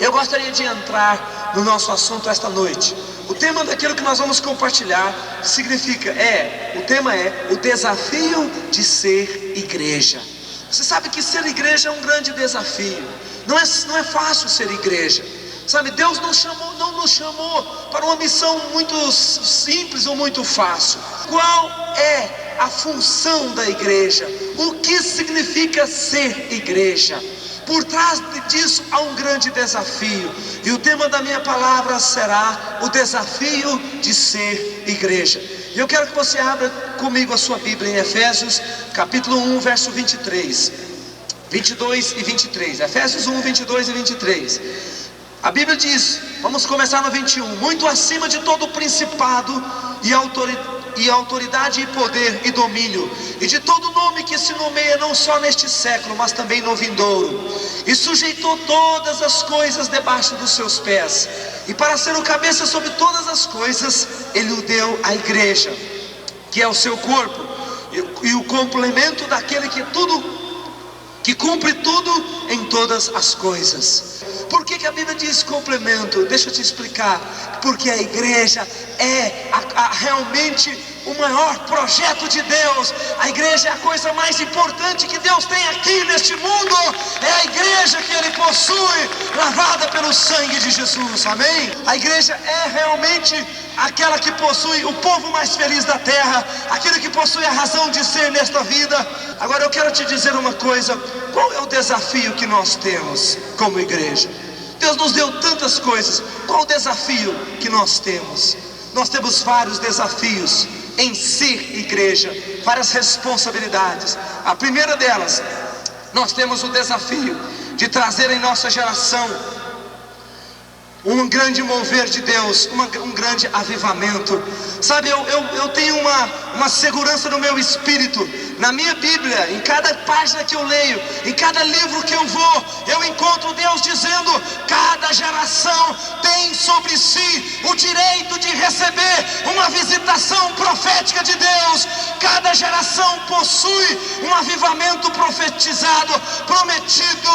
Eu gostaria de entrar no nosso assunto esta noite. O tema daquilo que nós vamos compartilhar o tema é o desafio de ser igreja. Você sabe que ser igreja é um grande desafio. Não é fácil ser igreja. Sabe, Deus não nos chamou para uma missão muito simples ou muito fácil. Qual é a função da igreja? O que significa ser igreja? Por trás disso há um grande desafio. E o tema da minha palavra será o desafio de ser igreja. E eu quero que você abra comigo a sua Bíblia em Efésios capítulo 1, verso 22 e 23. Efésios 1, 22 e 23. A Bíblia diz, vamos começar no 21: muito acima de todo principado e autoridade e poder e domínio, e de todo nome que se nomeia não só neste século, mas também no vindouro, e sujeitou todas as coisas debaixo dos seus pés, e para ser o cabeça sobre todas as coisas, Ele o deu à igreja, que é o seu corpo, e o complemento daquele que cumpre tudo em todas as coisas. Por que a Bíblia diz complemento? Deixa eu te explicar. Porque a igreja é realmente o maior projeto de Deus. A igreja é a coisa mais importante que Deus tem aqui neste mundo. É a igreja que Ele possui, lavada pelo sangue de Jesus, amém? A igreja é realmente aquela que possui o povo mais feliz da terra, aquele que possui a razão de ser nesta vida. Agora eu quero te dizer uma coisa: qual é o desafio que nós temos como igreja? Deus nos deu tantas coisas. Qual o desafio que nós temos? Nós temos vários desafios em ser igreja, várias responsabilidades. A primeira delas, nós temos o desafio de trazer em nossa geração um grande mover de Deus, um grande avivamento. Sabe, eu tenho uma segurança no meu espírito. Na minha Bíblia, em cada página que eu leio, em cada livro que eu vou, eu encontro Deus dizendo: cada geração tem sobre si o direito de receber uma visitação profética de Deus. Cada geração possui um avivamento profetizado, prometido.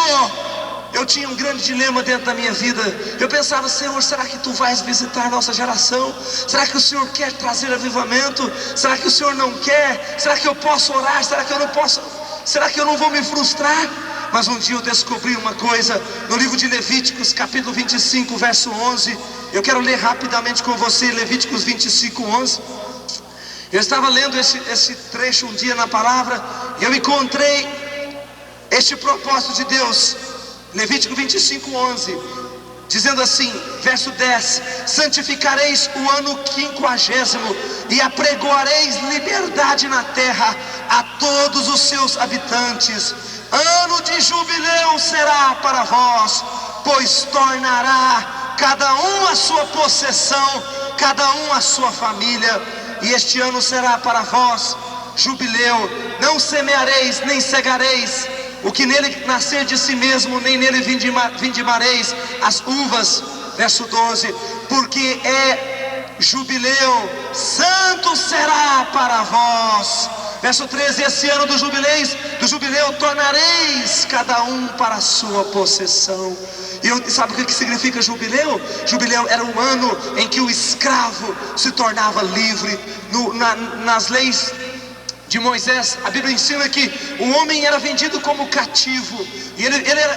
Eu tinha um grande dilema dentro da minha vida. Eu pensava: Senhor, será que Tu vais visitar a nossa geração? Será que o Senhor quer trazer avivamento? Será que o Senhor não quer? Será que eu posso orar? Será que eu não posso? Será que eu não vou me frustrar? Mas um dia eu descobri uma coisa no livro de Levíticos, capítulo 25, verso 11. Eu quero ler rapidamente com você Levíticos 25, 11. Eu estava lendo esse trecho um dia na palavra, e eu encontrei este propósito de Deus. Levítico 25, 11, dizendo assim, verso 10: santificareis o ano 50º e apregoareis liberdade na terra a todos os seus habitantes. Ano de jubileu será para vós, pois tornará cada um a sua possessão, cada um a sua família. E este ano será para vós jubileu. Não semeareis nem cegareis o que nele nascer de si mesmo, nem nele vindimareis as uvas. Verso 12: porque é jubileu, santo será para vós. Verso 13: esse ano do jubileu tornareis cada um para a sua possessão. E sabe o que significa jubileu? Jubileu era o ano em que o escravo se tornava livre. Nas leis de Moisés, a Bíblia ensina que o homem era vendido como cativo,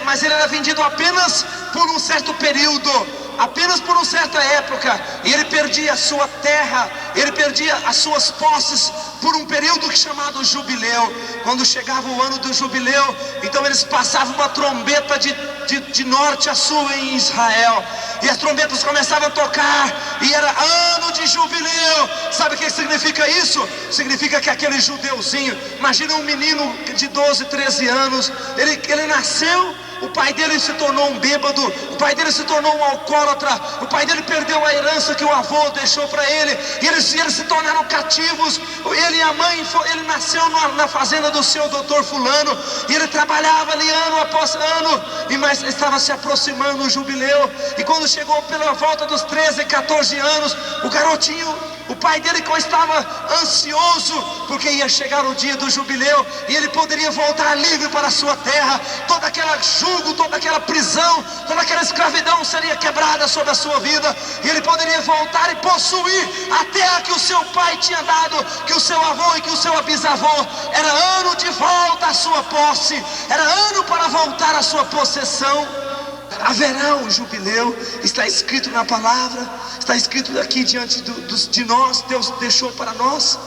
mas ele era vendido apenas por um certo período, apenas por uma certa época, e ele perdia a sua terra, ele perdia as suas posses por um período chamado jubileu. Quando chegava o ano do jubileu, então eles passavam uma trombeta de norte a sul em Israel, e as trombetas começavam a tocar, e era ano de jubileu. Sabe o que significa isso? Significa que aquele judeuzinho, imagina um menino de 12, 13 anos, ele nasceu, o pai dele se tornou um bêbado, o pai dele se tornou um alcoólatra, o pai dele perdeu a herança que o avô deixou para ele, e eles se tornaram cativos. Ele e a mãe, ele nasceu na fazenda do seu doutor fulano, e ele trabalhava ali ano após ano, mas estava se aproximando o jubileu. E quando chegou pela volta dos 13, 14 anos, o garotinho, o O pai dele estava ansioso, porque ia chegar o dia do jubileu, e ele poderia voltar livre para a sua terra. Todo aquele jugo, toda aquela prisão, toda aquela escravidão seria quebrada sobre a sua vida, e ele poderia voltar e possuir a terra que o seu pai tinha dado, que o seu avô e que o seu bisavô. Era ano de volta à sua posse, era ano para voltar à sua possessão. Haverá um jubileu, está escrito na palavra, está escrito aqui diante de nós. Deus deixou para nós.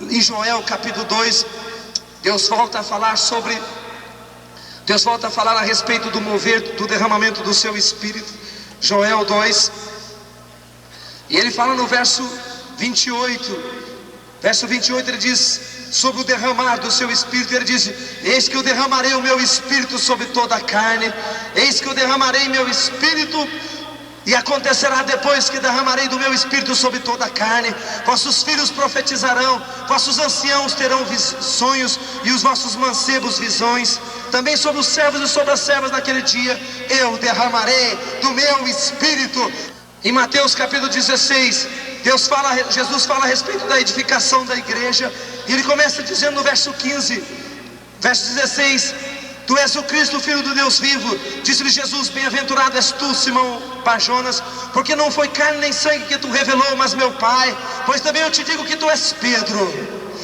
Em Joel capítulo 2, Deus volta a falar a respeito do mover, do derramamento do seu Espírito. Joel 2, e ele fala no verso 28, ele diz sobre o derramar do seu Espírito. Ele diz: eis que eu derramarei o meu Espírito sobre toda a carne, eis que eu derramarei meu Espírito, e acontecerá depois que derramarei do meu Espírito sobre toda a carne, vossos filhos profetizarão, vossos anciãos terão sonhos, e os vossos mancebos visões. Também sobre os servos e sobre as servas naquele dia eu derramarei do meu Espírito. Em Mateus capítulo 16, Jesus fala a respeito da edificação da igreja, e ele começa dizendo no verso 15, verso 16: tu és o Cristo, o Filho do Deus vivo. Disse-lhe Jesus: bem-aventurado és tu, Simão Bar-Jonas, porque não foi carne nem sangue que tu revelou, mas meu Pai. Pois também eu te digo que tu és Pedro,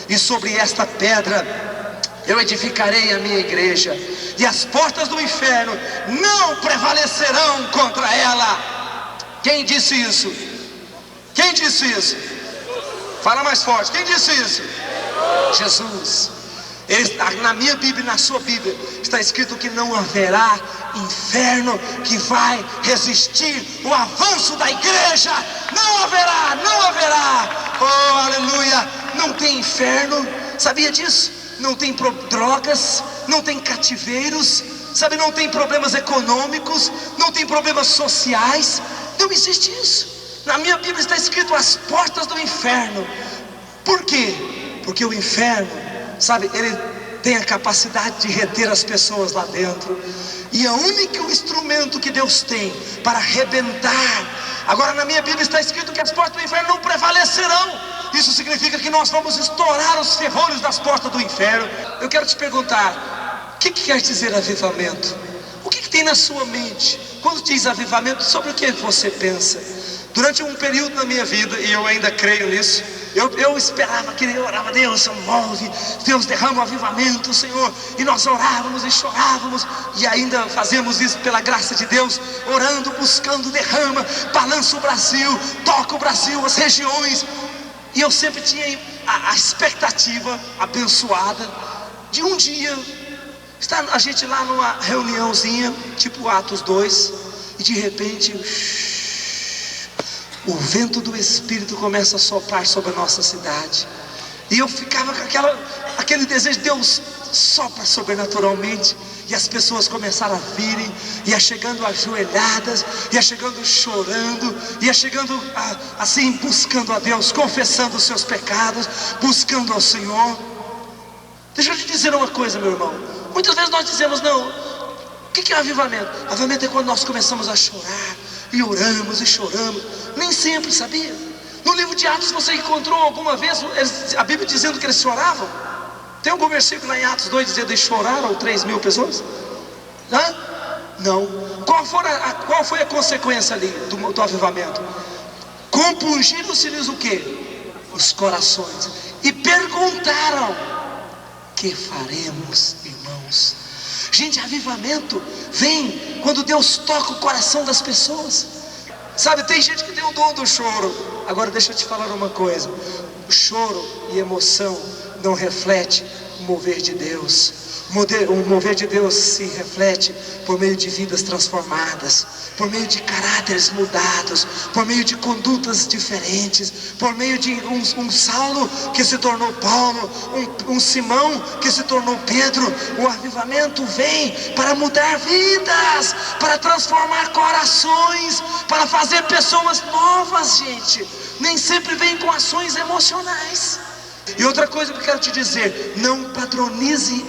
e sobre esta pedra eu edificarei a minha igreja, e as portas do inferno não prevalecerão contra ela. Quem disse isso? Quem disse isso? Fala mais forte. Quem disse isso? Jesus. Na minha Bíblia e na sua Bíblia está escrito que não haverá inferno que vai resistir o avanço da igreja. Não haverá, não haverá. Oh, aleluia. Não tem inferno, sabia disso? Não tem drogas, não tem cativeiros, sabe? Não tem problemas econômicos, não tem problemas sociais. Não existe isso. Na minha Bíblia está escrito as portas do inferno. Por quê? Porque o inferno, sabe, ele tem a capacidade de reter as pessoas lá dentro, e o único instrumento que Deus tem para arrebentar. Agora na minha Bíblia está escrito que as portas do inferno não prevalecerão. Isso significa que nós vamos estourar os ferrolhos das portas do inferno. Eu quero te perguntar: o que quer dizer avivamento? O que tem na sua mente quando diz avivamento? Sobre o que você pensa? Durante um período na minha vida, e eu ainda creio nisso, eu esperava, que eu orava: Deus, move, Deus derrama o avivamento, Senhor. E nós orávamos e chorávamos, e ainda fazemos isso pela graça de Deus, orando, buscando, derrama, balança o Brasil, toca o Brasil, as regiões. E eu sempre tinha a expectativa abençoada de um dia está a gente lá numa reuniãozinha, tipo Atos 2, e de repente o vento do Espírito começa a soprar sobre a nossa cidade. E eu ficava com aquele desejo: Deus sopra sobrenaturalmente. E as pessoas começaram a virem, ia chegando ajoelhadas, ia chegando chorando, ia chegando assim, buscando a Deus, confessando os seus pecados, buscando ao Senhor. Deixa eu te dizer uma coisa, meu irmão. Muitas vezes nós dizemos: não, o que é avivamento? Avivamento é quando nós começamos a chorar, e oramos e choramos. Nem sempre, sabia? No livro de Atos você encontrou alguma vez a Bíblia dizendo que eles choravam? Tem algum versículo lá em Atos 2 dizendo que choraram 3.000 pessoas? Hã? Não. Qual foi a consequência ali do avivamento? Compungiram-se-lhes o quê? Os corações. E perguntaram: que faremos, irmãos? Gente, avivamento vem quando Deus toca o coração das pessoas. Sabe, tem gente que tem o dom do choro. Agora deixa eu te falar uma coisa: o choro e emoção não reflete o mover de Deus. O mover de Deus se reflete por meio de vidas transformadas, por meio de caráteres mudados, por meio de condutas diferentes, por meio de um Saulo que se tornou Paulo, um Simão que se tornou Pedro. O avivamento vem para mudar vidas, para transformar corações, para fazer pessoas novas, gente. Nem sempre vem com ações emocionais. E outra coisa que eu quero te dizer: não padronize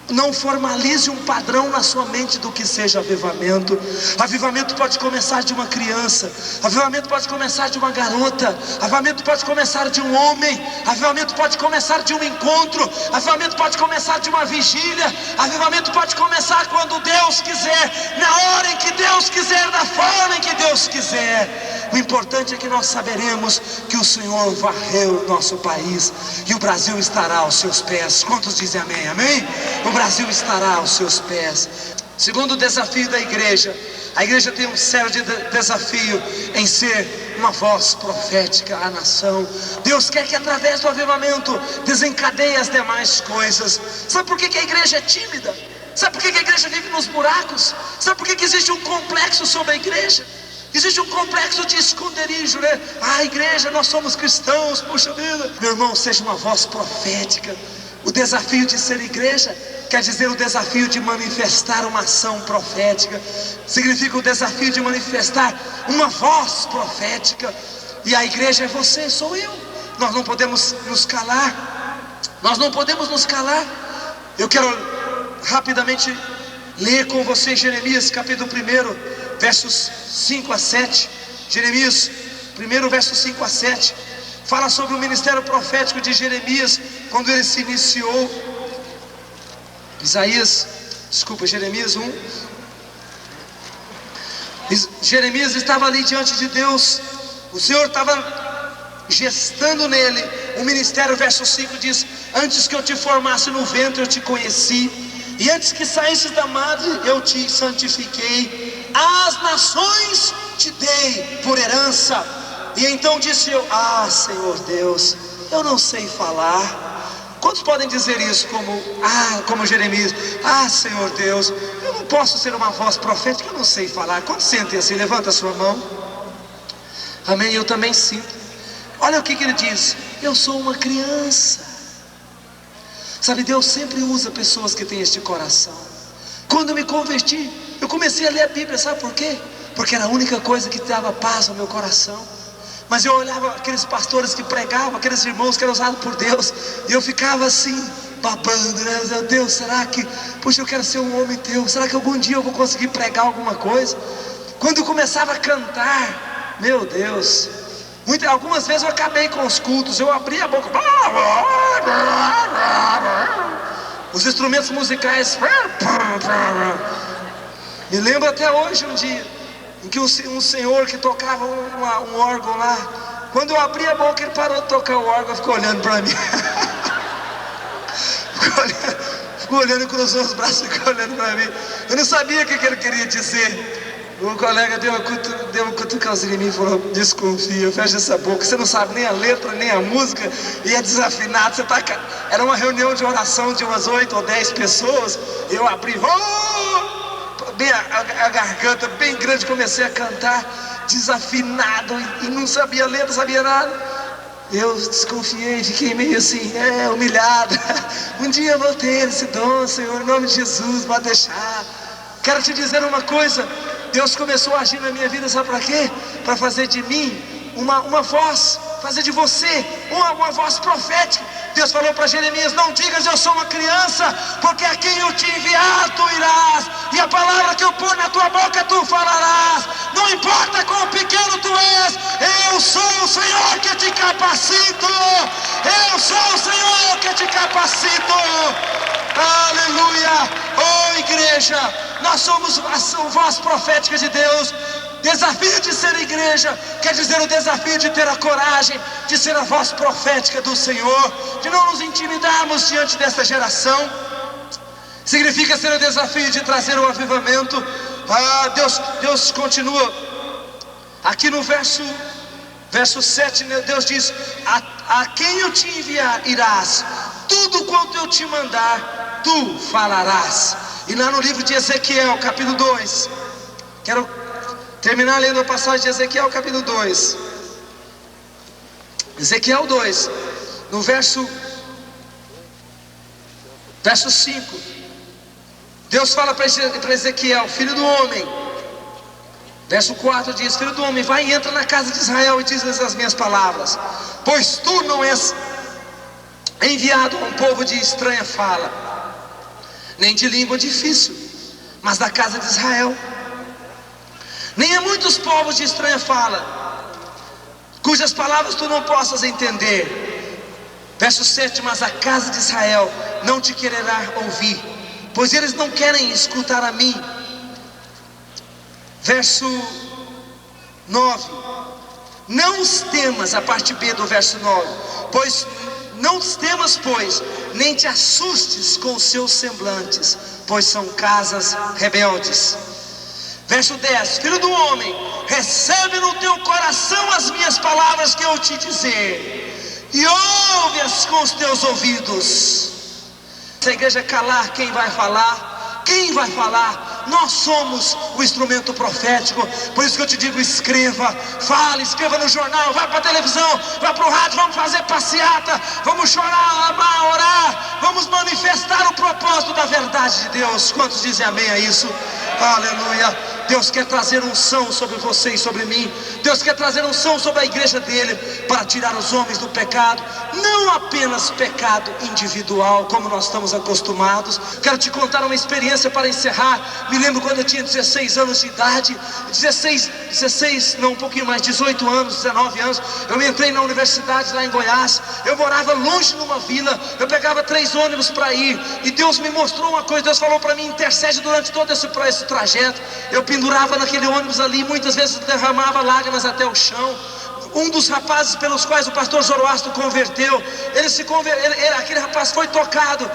Não formalize um padrão na sua mente do que seja avivamento. Avivamento pode começar de uma criança, avivamento pode começar de uma garota, avivamento pode começar de um homem, avivamento pode começar de um encontro, avivamento pode começar de uma vigília, avivamento pode começar quando Deus quiser, na hora em que Deus quiser, da forma em que Deus quiser. O importante é que nós saberemos que o Senhor varreu o nosso país e o Brasil estará aos seus pés. Quantos dizem amém? Amém? O Brasil estará aos seus pés. Segundo desafio da igreja, a igreja tem um sério desafio em ser uma voz profética à nação. Deus quer que através do avivamento desencadeie as demais coisas. Sabe por que a igreja é tímida? Sabe por que a igreja vive nos buracos? Sabe por que existe um complexo sobre a igreja? Existe um complexo de esconderijo, né? Ah, igreja, nós somos cristãos, puxa vida. Meu irmão, seja uma voz profética. O desafio de ser igreja quer dizer o desafio de manifestar uma ação profética. Significa o desafio de manifestar uma voz profética. E a igreja é você, sou eu. Nós não podemos nos calar. Nós não podemos nos calar. Eu quero rapidamente ler com você Jeremias capítulo 1, versos 5 a 7. Jeremias 1, versos 5 a 7. Fala sobre o ministério profético de Jeremias, quando ele se iniciou. Jeremias 1. Jeremias estava ali diante de Deus. O Senhor estava gestando nele o ministério. Verso 5 diz: antes que eu te formasse no ventre eu te conheci, e antes que saísses da madre eu te santifiquei. As nações te dei por herança. E então disse eu: ah, Senhor Deus, eu não sei falar. Quantos podem dizer isso como Jeremias? Ah, Senhor Deus, eu não posso ser uma voz profética, eu não sei falar. Quantos sentem assim? Levanta a sua mão. Amém, eu também sinto. Olha o que ele diz: eu sou uma criança. Sabe, Deus sempre usa pessoas que têm este coração. Quando eu me converti, eu comecei a ler a Bíblia, sabe por quê? Porque era a única coisa que dava paz ao meu coração. Mas eu olhava aqueles pastores que pregavam, aqueles irmãos que eram usados por Deus, e eu ficava assim, babando, né? Meu Deus, será que, puxa, eu quero ser um homem teu, será que algum dia eu vou conseguir pregar alguma coisa? Quando eu começava a cantar, meu Deus, algumas vezes eu acabei com os cultos, eu abria a boca, os instrumentos musicais, me lembro até hoje um dia em que um senhor que tocava um órgão lá, quando eu abri a boca ele parou de tocar o órgão, ficou olhando para mim. ficou olhando, cruzou os braços e ficou olhando para mim. Eu não sabia o que ele queria dizer. O colega deu uma cutucãozinha em mim e falou: desconfia, fecha essa boca, você não sabe nem a letra, nem a música, e é desafinado. Era uma reunião de oração de umas 8 ou 10 pessoas. Eu abri, bem a garganta bem grande, comecei a cantar desafinado e não sabia ler, não sabia nada. Eu desconfiei, fiquei meio assim, humilhado. Um dia eu vou ter esse dom, Senhor, em nome de Jesus, pode deixar. Quero te dizer uma coisa: Deus começou a agir na minha vida, sabe para quê? Para fazer de mim uma voz, fazer de você uma voz profética. Deus falou para Jeremias: não digas eu sou uma criança, porque a quem eu te enviar tu irás, e a palavra que eu pôr na tua boca tu falarás. Não importa quão pequeno tu és, eu sou o Senhor que te capacito. Eu sou o Senhor que te capacito. Aleluia. Oh igreja, nós somos a voz profética de Deus. Desafio de ser igreja quer dizer o desafio de ter a coragem de ser a voz profética do Senhor, de não nos intimidarmos diante dessa geração. Significa ser o desafio de trazer o avivamento. Deus continua aqui no verso 7, Deus diz: a quem eu te enviar irás, tudo quanto eu te mandar tu falarás. E lá no livro de Ezequiel capítulo 2, quero terminar lendo a passagem de Ezequiel capítulo 2. Ezequiel 2, no verso 5, Deus fala para Ezequiel: filho do homem. Verso 4 diz: filho do homem, vai e entra na casa de Israel e diz-lhes as minhas palavras, pois tu não és enviado a um povo de estranha fala, nem de língua difícil, mas da casa de Israel. Nem a muitos povos de estranha fala, cujas palavras tu não possas entender. Verso 7, mas a casa de Israel não te quererá ouvir, pois eles não querem escutar a mim. Verso 9, não os temas, a parte B do verso 9, pois não os temas, pois, nem te assustes com os seus semblantes, pois são casas rebeldes. Verso 10, filho do homem, recebe no teu coração as minhas palavras que eu te dizer, e ouve-as com os teus ouvidos. Se a igreja calar, quem vai falar? Quem vai falar? Nós somos o instrumento profético. Por isso que eu te digo, escreva, fale, escreva no jornal, vai para a televisão, vai para o rádio, vamos fazer passeata, vamos chorar, amar, orar, vamos manifestar o propósito da verdade de Deus. Quantos dizem amém a isso? Aleluia. Deus quer trazer unção sobre você e sobre mim. Deus quer trazer unção sobre a igreja dele, para tirar os homens do pecado, não apenas pecado individual, como nós estamos acostumados. Quero te contar uma experiência para encerrar. Me lembro quando eu tinha 16 anos de idade, 16, não, um pouquinho mais, 18 anos, 19 anos. Eu entrei na universidade lá em Goiás. Eu morava longe numa vila, eu pegava 3 ônibus para ir, e Deus me mostrou uma coisa. Deus falou para mim, intercede durante todo esse trajeto. Eu pendurava naquele ônibus ali, muitas vezes derramava lágrimas até o chão. Um dos rapazes pelos quais o pastor Zoroastro converteu, aquele rapaz foi tocado.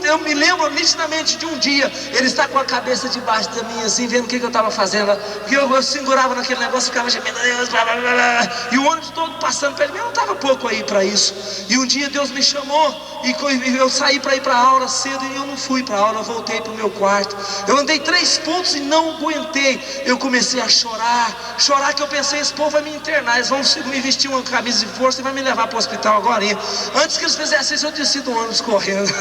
Eu me lembro nitidamente de um dia, ele está com a cabeça debaixo da minha, assim, vendo o que eu estava fazendo. Porque eu segurava naquele negócio, ficava gemendo, e o ônibus todo passando perto de mim. Eu não estava pouco aí para isso. E um dia Deus me chamou, e eu saí para ir para a aula cedo, e eu não fui para a aula, eu voltei para o meu quarto. Eu andei 3 pontos e não aguentei. Eu comecei a chorar, que eu pensei, esse povo vai me internar, eles vão me vestir uma camisa de força e vai me levar para o hospital agora. Antes que eles fizessem isso, eu desci do ônibus correndo.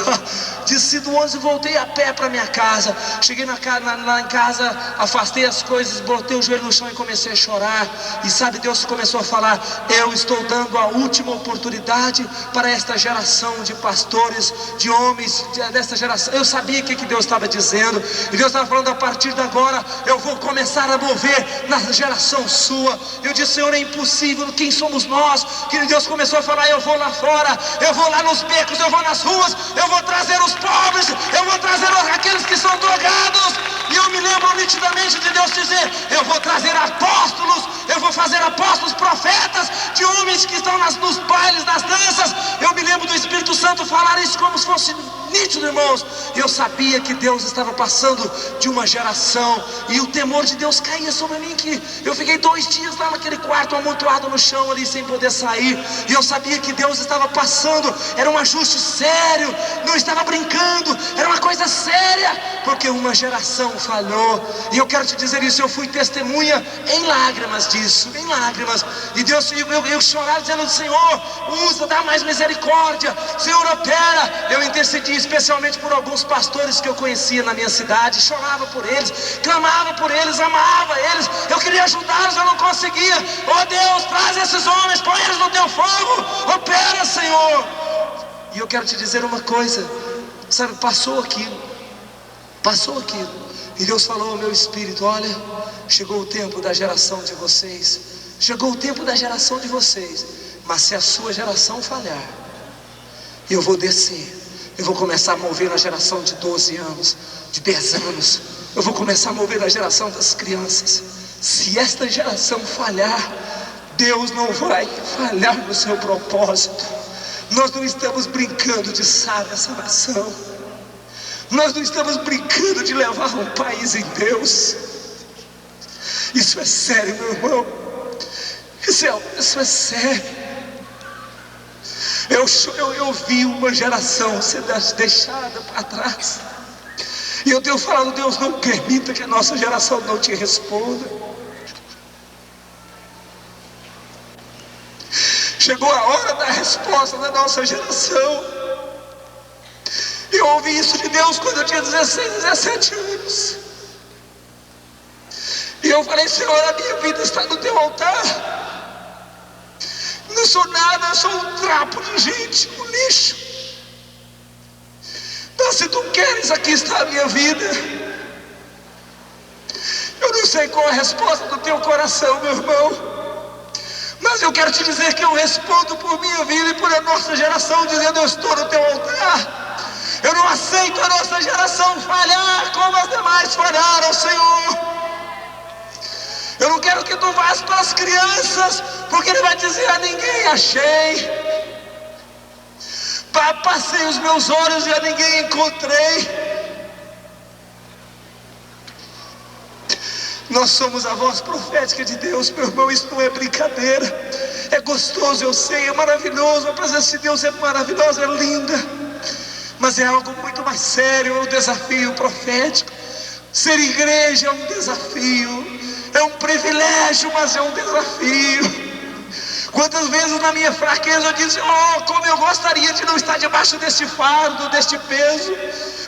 Desci do ônibus e voltei a pé para minha casa. Cheguei lá em casa, afastei as coisas, botei o joelho no chão e comecei a chorar. E sabe, Deus começou a falar, eu estou dando a última oportunidade para esta geração de pastores, de homens desta geração. Eu sabia o que Deus estava dizendo, e Deus estava falando, a partir de agora eu vou começar a mover na geração sua. Eu disse, Senhor, é impossível, quem somos nós? Que Deus começou a falar, eu vou lá fora, eu vou lá nos becos, eu vou nas ruas, eu vou trazer os pobres, eu vou trazer aqueles que são drogados. E eu me lembro nitidamente de Deus dizer, eu vou trazer apóstolos, eu vou fazer apóstolos, profetas, de homens que estão nos bailes, nas danças. Eu me lembro do Espírito Santo falar isso como se fosse nítido, irmãos. Eu sabia que Deus estava passando de uma geração, e o temor de Deus caía sobre mim, que eu fiquei 2 dias lá naquele quarto, amontoado no chão ali, sem poder sair. E eu sabia que Deus estava passando, era um ajuste sério, não estava brincando, era uma coisa séria, porque uma geração falhou. E eu quero te dizer isso, eu fui testemunha em lágrimas disso, em lágrimas. E Deus, eu chorava dizendo, Senhor, usa, dá mais misericórdia, Senhor, opera. Eu intercedi especialmente por alguns pastores que eu conhecia na minha cidade, chorava por eles, clamava por eles, amava eles, eu queria ajudá-los, eu não conseguia. Oh Deus, traz esses homens, põe eles no teu fogo, opera, Senhor. E eu quero te dizer uma coisa, sabe, passou aquilo, e Deus falou ao meu espírito, olha, chegou o tempo da geração de vocês, mas se a sua geração falhar, eu vou descer, eu vou começar a mover na geração de 12 anos, de 10 anos, eu vou começar a mover na geração das crianças. Se esta geração falhar, Deus não vai falhar no seu propósito. Nós não estamos brincando de sarar essa nação, nós não estamos brincando de levar um país em Deus. Isso é sério, meu irmão, isso é sério. Eu vi uma geração ser deixada para trás, e eu tenho falado, Deus, não permita que a nossa geração não te responda. Chegou a hora da resposta da nossa geração. Eu ouvi isso de Deus quando eu tinha 16, 17 anos. E eu falei, Senhor, a minha vida está no teu altar. Não sou nada, eu sou um trapo de gente, um lixo. Então, se tu queres, aqui está a minha vida. Eu não sei qual é a resposta do teu coração, meu irmão, mas eu quero te dizer que eu respondo por minha vida e por a nossa geração, dizendo: eu estou no teu altar. Eu não aceito a nossa geração falhar como as demais falharam, Senhor. Eu não quero que tu vás para as crianças, porque ele vai dizer: a ninguém achei. Passei os meus olhos e a ninguém encontrei. Nós somos a voz profética de Deus, meu irmão. Isso não é brincadeira. É gostoso, eu sei, é maravilhoso. A presença de Deus é maravilhosa, é linda, mas é algo muito mais sério. É um desafio profético. Ser igreja é um desafio. É um privilégio, mas é um desafio. Quantas vezes na minha fraqueza eu disse: oh, como eu gostaria de não estar debaixo deste fardo, deste peso,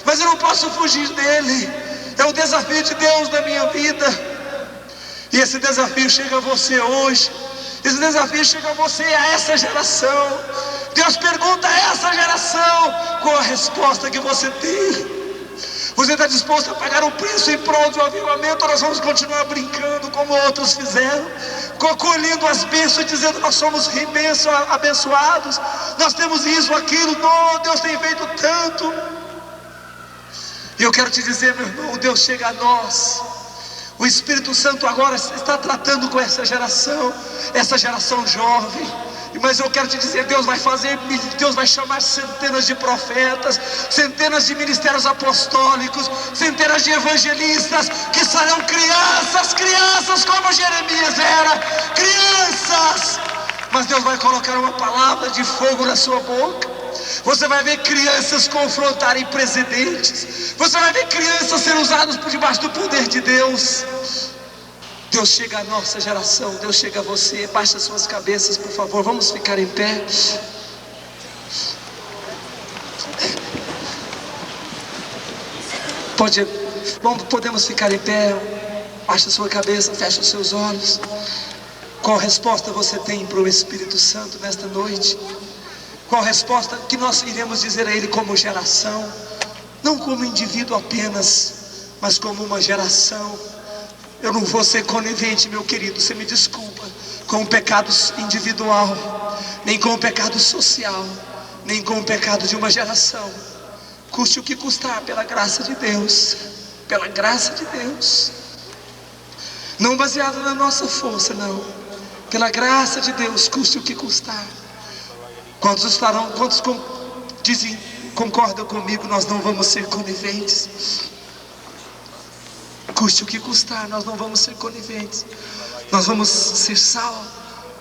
mas eu não posso fugir dele. É o desafio de Deus na minha vida. E esse desafio chega a você hoje. Esse desafio chega a você, a essa geração. Deus pergunta a essa geração: qual a resposta que você tem? Você está disposto a pagar o preço em prol de um avivamento? Ou nós vamos continuar brincando como outros fizeram, colhendo as bênçãos, dizendo: nós somos abençoados, nós temos isso, aquilo, oh, Deus tem feito tanto. E eu quero te dizer, meu irmão, Deus chega a nós. O Espírito Santo agora está tratando com essa geração jovem. Mas eu quero te dizer, Deus vai chamar centenas de profetas, centenas de ministérios apostólicos, centenas de evangelistas, que serão crianças como Jeremias era, crianças. Mas Deus vai colocar uma palavra de fogo na sua boca. Você vai ver crianças confrontarem presidentes. Você vai ver crianças sendo usadas por debaixo do poder de Deus. Deus chega à nossa geração, Deus chega a você. Baixe as suas cabeças, por favor, vamos ficar em pé. Podemos ficar em pé. Baixe a sua cabeça, feche os seus olhos. Qual resposta você tem para o Espírito Santo nesta noite? Qual resposta que nós iremos dizer a Ele como geração? Não como indivíduo apenas, mas como uma geração. Eu não vou ser conivente, meu querido, você me desculpa, com o pecado individual, nem com o pecado social, nem com o pecado de uma geração. Custe o que custar, pela graça de Deus, pela graça de Deus. Não baseado na nossa força, não. Pela graça de Deus, custe o que custar. Quantos concordam comigo? Nós não vamos ser coniventes. Custe o que custar, nós não vamos ser coniventes. Nós vamos ser sal,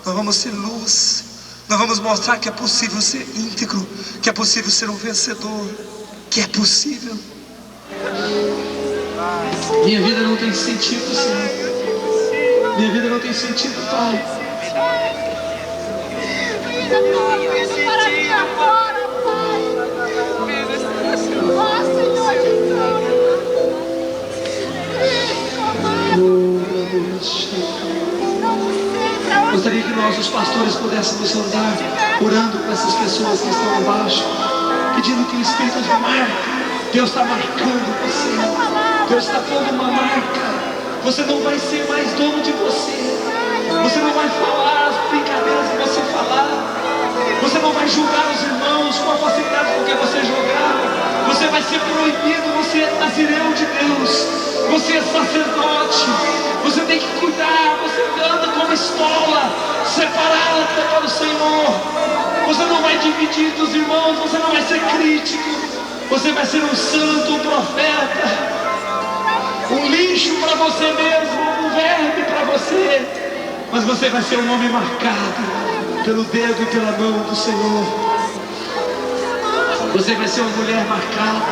nós vamos ser luz. Nós vamos mostrar que é possível ser íntegro, que é possível ser um vencedor, que é possível. Minha vida não tem sentido, Senhor. Minha vida não tem sentido, Pai. Gostaria que nós, os pastores, pudéssemos andar orando com essas pessoas que estão abaixo, pedindo que o Espírito de marca. Deus está marcando você. Deus está pondo uma marca. Você não vai ser mais dono de você. Você não vai falar as brincadeiras que você falar. Você não vai julgar os irmãos com a facilidade com que você julgar. Você vai ser proibido. Você é nazireu de Deus. Você é sacerdote. Você tem que cuidar. Você anda como estola, separada para o Senhor. Você não vai dividir dos irmãos. Você não vai ser crítico. Você vai ser um santo, um profeta, um lixo para você mesmo, um verme para você. Mas você vai ser um homem marcado pelo dedo e pela mão do Senhor. Você vai ser uma mulher marcada.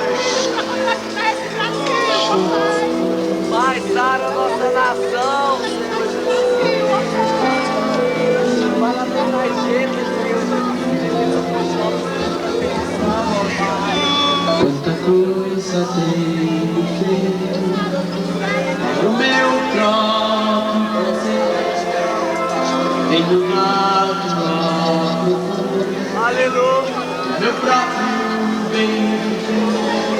Vai dar a nossa nação, Senhor Jesus. Vai adorar a gente, Deus. Quanta coisa tenho feito no meu próprio prazer, tenho dado a Aleluia. meu próprio bem viver.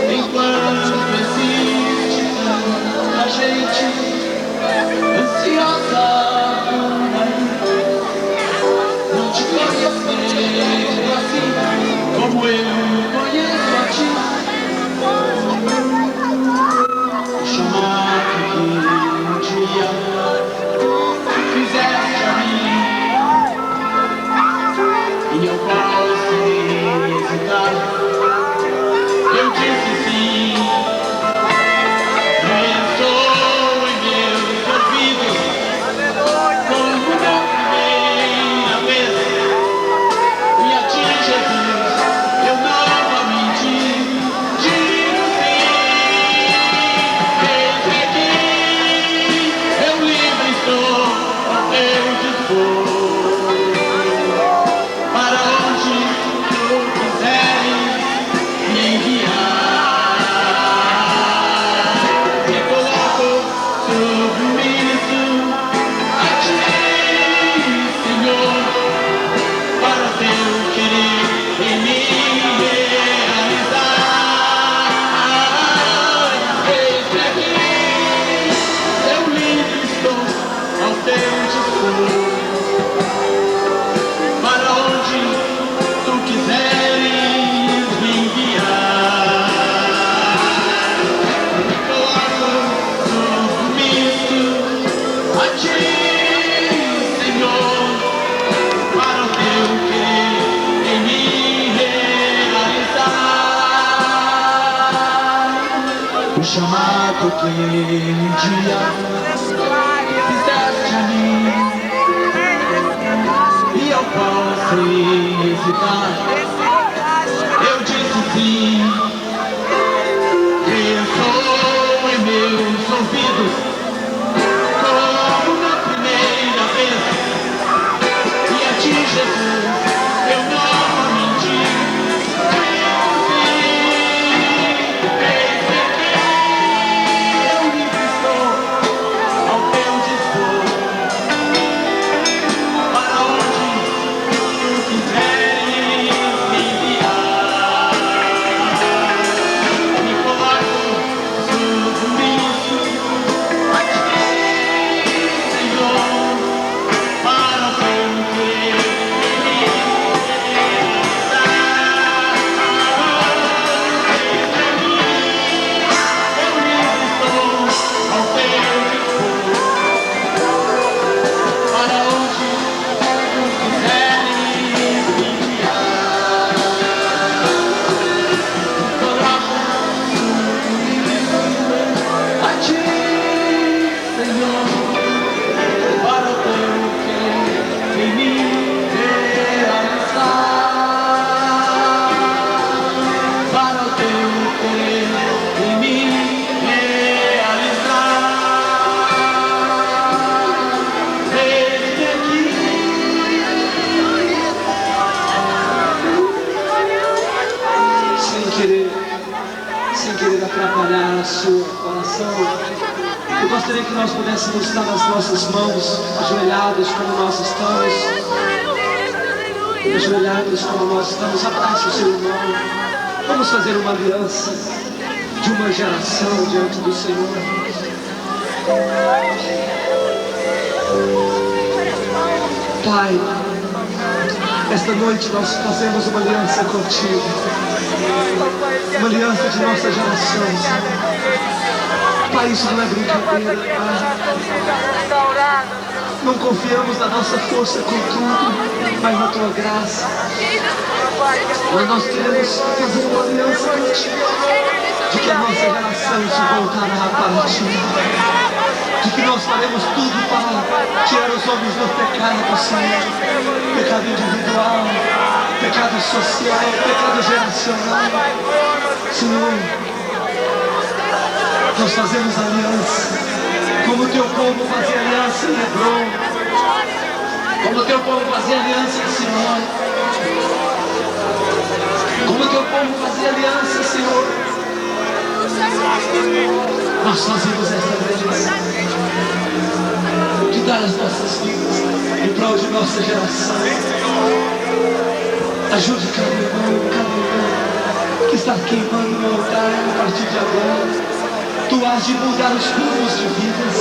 porque um dia fizeste a mim e ao qual sem hesitar eu disse sim. Ressoou em meus ouvidos como na primeira vez, e a ti, Jesus, eu não menti. Sem querer atrapalhar o seu coração, eu gostaria que nós pudéssemos estar nas nossas mãos, ajoelhados como nós estamos. Ajoelhados como nós estamos, abraça o seu irmão. Vamos fazer uma aliança de uma geração diante do Senhor. Pai, esta noite nós fazemos uma aliança contigo, uma aliança de nossa geração. Pai, isso não é brincadeira, Pai. Não confiamos na nossa força com tudo, mas na Tua graça. Mas nós queremos fazer uma aliança contigo, de que a nossa geração se voltará para Ti, de que nós faremos tudo para tirar os homens do pecado, Senhor. Pecado individual, pecado social, pecado geracional. Senhor, nós fazemos aliança, como o Teu povo fazia aliança em Hebron, como o Teu povo fazia aliança em Sinai, como o Teu povo fazia aliança, Senhor. Nós fazemos esta aliança de dar as nossas vidas em prol de nossa geração. Ajude cada irmão que está queimando no altar a partir de agora. Tu has de mudar os rumos de vidas,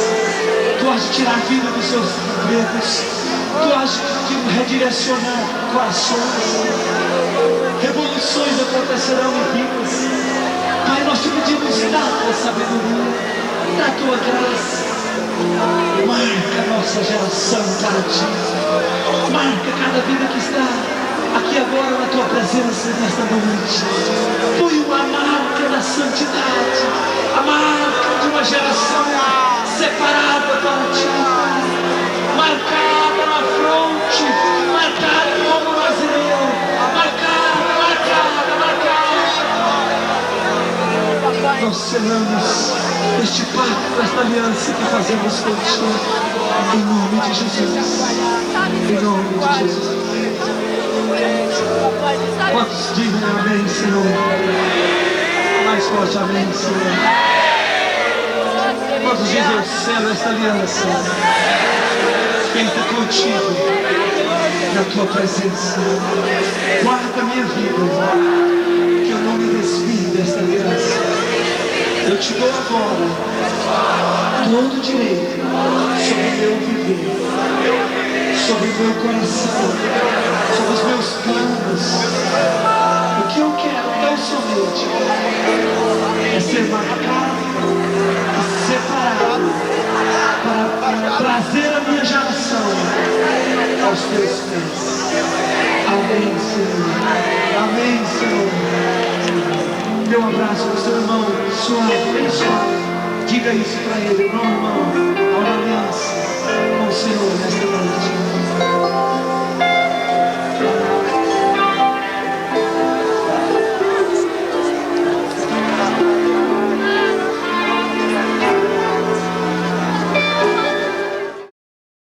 Tu has de tirar a vida dos seus empregos, Tu has de redirecionar corações. Revoluções acontecerão em vidas. Pai, nós te pedimos, dá a tua sabedoria, dá a tua graça. Marca a nossa geração cada dia, marca cada vida que está aqui agora na Tua presença nesta noite. Põe uma marca da santidade, a marca de uma geração separada para Ti, marcada na fronte, marcada como Nazireu, marcada. Nós selamos este pacto, esta aliança que fazemos contigo, em nome de Jesus, em nome de Jesus. Quantos dizem amém, Senhor? Mais forte, amém, Senhor. Quantos dizem eu selo esta aliança feita contigo, na Tua presença? Guarda a minha vida, que eu não me desvie desta aliança. Eu te dou agora todo o direito sobre o meu viver, sobre o meu coração, sobre os meus planos. O que eu quero tão somente é ser marcado, separado, para trazer a minha geração aos Teus pés. Amém, Senhor. Amém, Senhor. Dê um abraço para o seu irmão, suave, bem suave. Diga isso para Ele, irmão, há uma aliança com o Senhor nesta noite.